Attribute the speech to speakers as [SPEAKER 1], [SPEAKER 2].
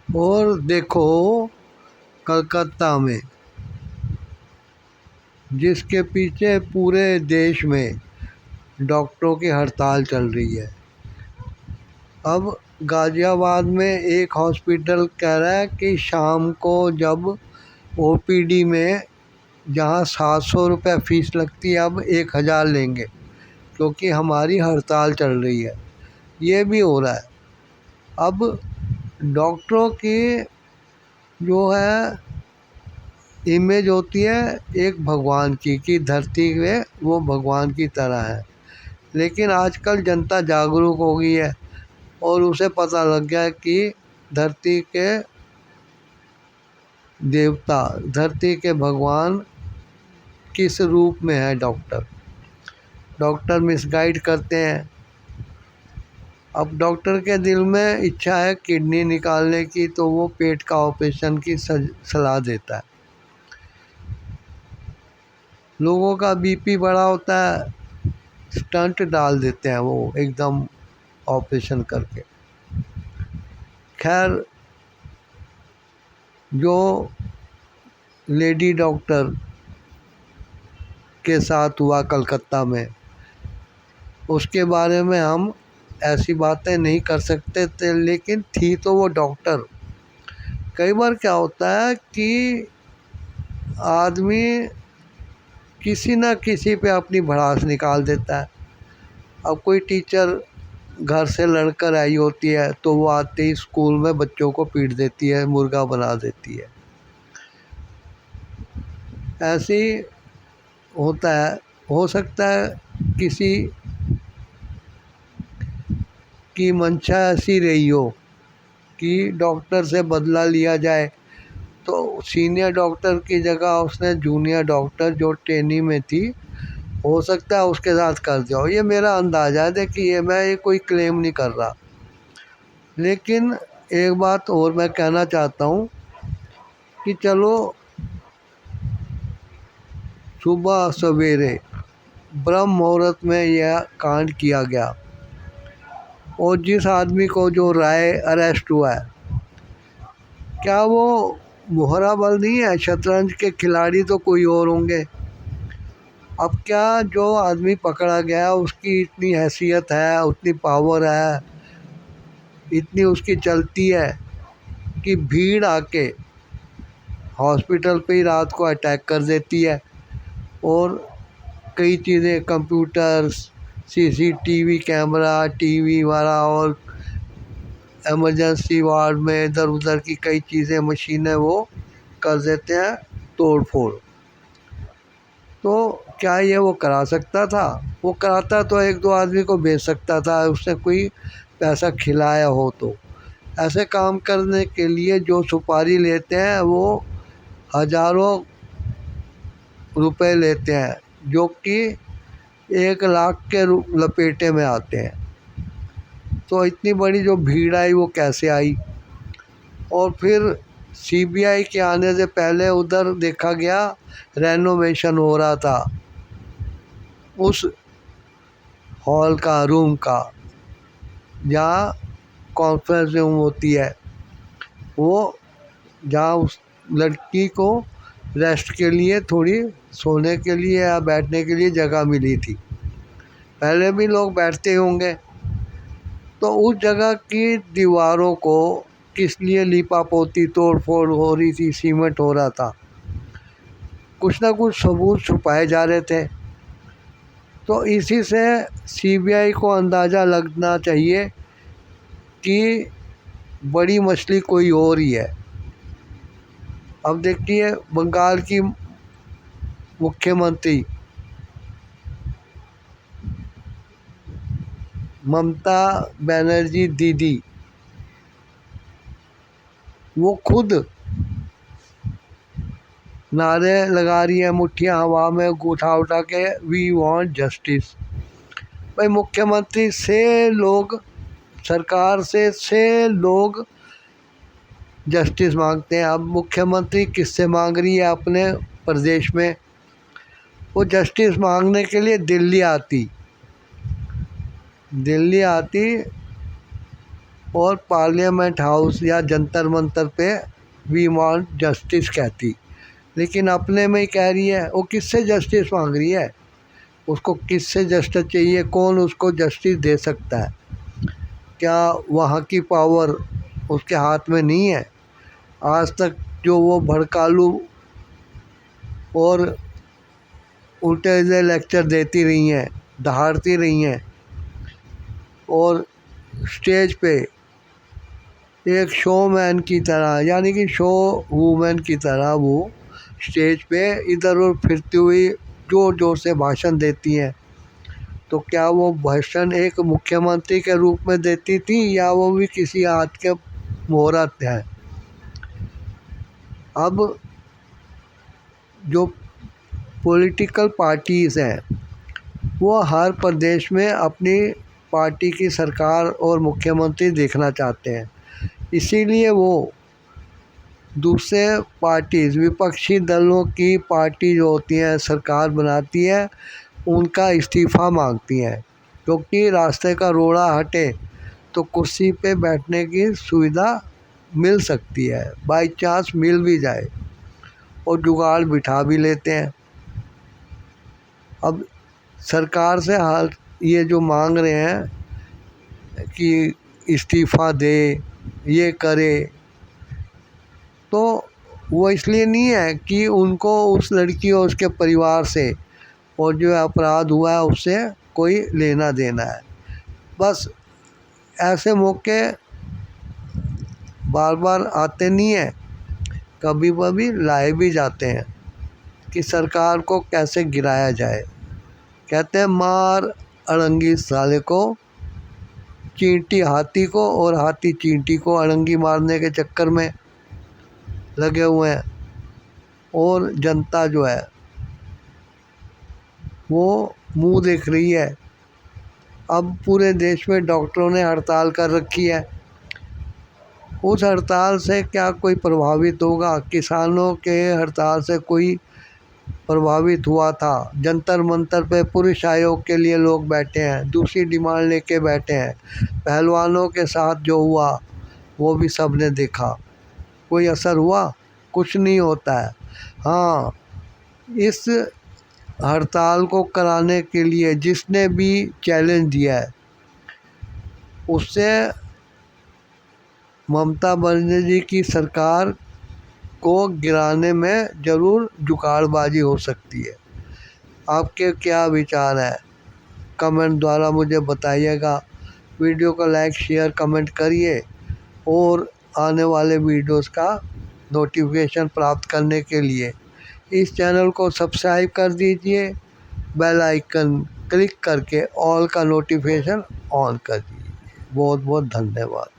[SPEAKER 1] और देखो कलकत्ता में, जिसके पीछे पूरे देश में डॉक्टरों की हड़ताल चल रही है। अब गाज़ियाबाद में एक हॉस्पिटल कह रहा है कि शाम को जब ओपीडी में जहाँ 700 रुपये फ़ीस लगती है अब 1000 लेंगे, क्योंकि हमारी हड़ताल चल रही है। ये भी हो रहा है। अब डॉक्टरों की जो है इमेज होती है एक भगवान की, कि धरती में वो भगवान की तरह है। लेकिन आजकल जनता जागरूक हो गई है और उसे पता लग गया है कि धरती के देवता, धरती के भगवान किस रूप में है। डॉक्टर मिसगाइड करते हैं। अब डॉक्टर के दिल में इच्छा है किडनी निकालने की, तो वो पेट का ऑपरेशन की सलाह देता है। लोगों का बीपी बढ़ा होता है, स्टंट डाल देते हैं वो एकदम ऑपरेशन करके। खैर, जो लेडी डॉक्टर के साथ हुआ कलकत्ता में, उसके बारे में हम ऐसी बातें नहीं कर सकते थे, लेकिन थी तो वो डॉक्टर। कई बार क्या होता है कि आदमी किसी न किसी पे अपनी भड़ास निकाल देता है। अब कोई टीचर घर से लड़कर आई होती है तो वो आते ही स्कूल में बच्चों को पीट देती है, मुर्गा बना देती है। ऐसे ही होता है। हो सकता है किसी की मंशा ऐसी रही हो कि डॉक्टर से बदला लिया जाए, तो सीनियर डॉक्टर की जगह उसने जूनियर डॉक्टर जो ट्रेनी में थी, हो सकता है उसके साथ कर दिया हो। ये मेरा अंदाज़ा है। देखिए, मैं ये कोई क्लेम नहीं कर रहा, लेकिन एक बात और मैं कहना चाहता हूँ कि चलो सुबह सवेरे ब्रह्म मुहूर्त में यह कांड किया गया, और जिस आदमी को जो राय अरेस्ट हुआ है, क्या वो मोहरा बल नहीं है? शतरंज के खिलाड़ी तो कोई और होंगे। अब क्या जो आदमी पकड़ा गया उसकी इतनी हैसियत है, उतनी पावर है, इतनी उसकी चलती है कि भीड़ आके हॉस्पिटल पे ही रात को अटैक कर देती है। और कई चीज़ें, कंप्यूटर्स, सीसीटीवी कैमरा, टीवी वाला, और इमरजेंसी वार्ड में इधर उधर की कई चीज़ें, मशीनें वो कर देते हैं तोड़ फोड़। तो क्या ये वो करा सकता था? वो कराता तो एक दो आदमी को भेज सकता था, उसने कोई पैसा खिलाया हो तो। ऐसे काम करने के लिए जो सुपारी लेते हैं वो हज़ारों रुपए लेते हैं, जो कि 1 लाख के लपेटे में आते हैं। तो इतनी बड़ी जो भीड़ आई वो कैसे आई? और फिर सीबीआई के आने से पहले उधर देखा गया रेनोवेशन हो रहा था उस हॉल का, रूम का, जहाँ कॉन्फ्रेंस रूम होती है, वो जहाँ उस लड़की को रेस्ट के लिए, थोड़ी सोने के लिए या बैठने के लिए जगह मिली थी। पहले भी लोग बैठते होंगे। तो उस जगह की दीवारों को किस लिए लीपा पोती तोड़ फोड़ हो रही थी, सीमेंट हो रहा था, कुछ ना कुछ सबूत छुपाए जा रहे थे। तो इसी से सीबीआई को अंदाज़ा लगना चाहिए कि बड़ी मछली कोई और ही है। अब देखिए, बंगाल की मुख्यमंत्री ममता बनर्जी दीदी, वो खुद नारे लगा रही है, मुट्ठियाँ हवा में उठा के, वी वांट जस्टिस। भाई, मुख्यमंत्री से लोग, सरकार से लोग जस्टिस मांगते हैं। अब मुख्यमंत्री किससे मांग रही है? अपने प्रदेश में। वो जस्टिस मांगने के लिए दिल्ली आती और पार्लियामेंट हाउस या जंतर मंतर पे वी वांट जस्टिस कहती, लेकिन अपने में ही कह रही है। वो किससे जस्टिस मांग रही है? उसको किससे जस्टिस चाहिए? कौन उसको जस्टिस दे सकता है? क्या वहाँ की पावर उसके हाथ में नहीं है? आज तक जो वो भड़कालू और उल्टे सीधे लेक्चर देती रही हैं, दहाड़ती रही हैं, और स्टेज पे एक शोमैन की तरह, यानी कि शो वूमेन की तरह वो स्टेज पे इधर उधर फिरती हुई ज़ोर ज़ोर से भाषण देती हैं। तो क्या वो भाषण एक मुख्यमंत्री के रूप में देती थी, या वो भी किसी हाथ के मुहूर्त है? अब जो पॉलिटिकल पार्टीज़ हैं वो हर प्रदेश में अपनी पार्टी की सरकार और मुख्यमंत्री देखना चाहते हैं, इसीलिए वो दूसरे पार्टीज़, विपक्षी दलों की पार्टी जो होती हैं सरकार बनाती है, उनका इस्तीफ़ा मांगती हैं, क्योंकि रास्ते का रोड़ा हटे तो कुर्सी पे बैठने की सुविधा मिल सकती है, बाई चांस मिल भी जाए, और जुगाड़ बिठा भी लेते हैं। अब सरकार से हाल ये जो मांग रहे हैं कि इस्तीफ़ा दे, ये करे, तो वो इसलिए नहीं है कि उनको उस लड़की और उसके परिवार से और जो अपराध हुआ है उससे कोई लेना देना है। बस ऐसे मौके बार बार आते नहीं हैं, कभी कभी लाए भी जाते हैं कि सरकार को कैसे गिराया जाए। कहते हैं मार अड़ंगी साले को, चींटी हाथी को और हाथी चींटी को अड़ंगी मारने के चक्कर में लगे हुए हैं। और जनता जो है वो मुंह देख रही है। अब पूरे देश में डॉक्टरों ने हड़ताल कर रखी है। उस हड़ताल से क्या कोई प्रभावित होगा? किसानों के हड़ताल से कोई प्रभावित हुआ था? जंतर मंतर पे पुरुष आयोग के लिए लोग बैठे हैं, दूसरी डिमांड लेके बैठे हैं। पहलवानों के साथ जो हुआ वो भी सब ने देखा। कोई असर हुआ? कुछ नहीं होता है। हाँ, इस हड़ताल को कराने के लिए जिसने भी चैलेंज दिया है उससे ममता बनर्जी की सरकार को गिराने में ज़रूर जुगाड़बाजी हो सकती है। आपके क्या विचार हैं? कमेंट द्वारा मुझे बताइएगा। वीडियो को लाइक शेयर कमेंट करिए, और आने वाले वीडियोस का नोटिफिकेशन प्राप्त करने के लिए इस चैनल को सब्सक्राइब कर दीजिए। बेल आइकन क्लिक करके ऑल का नोटिफिकेशन ऑन कर दीजिए। बहुत बहुत धन्यवाद।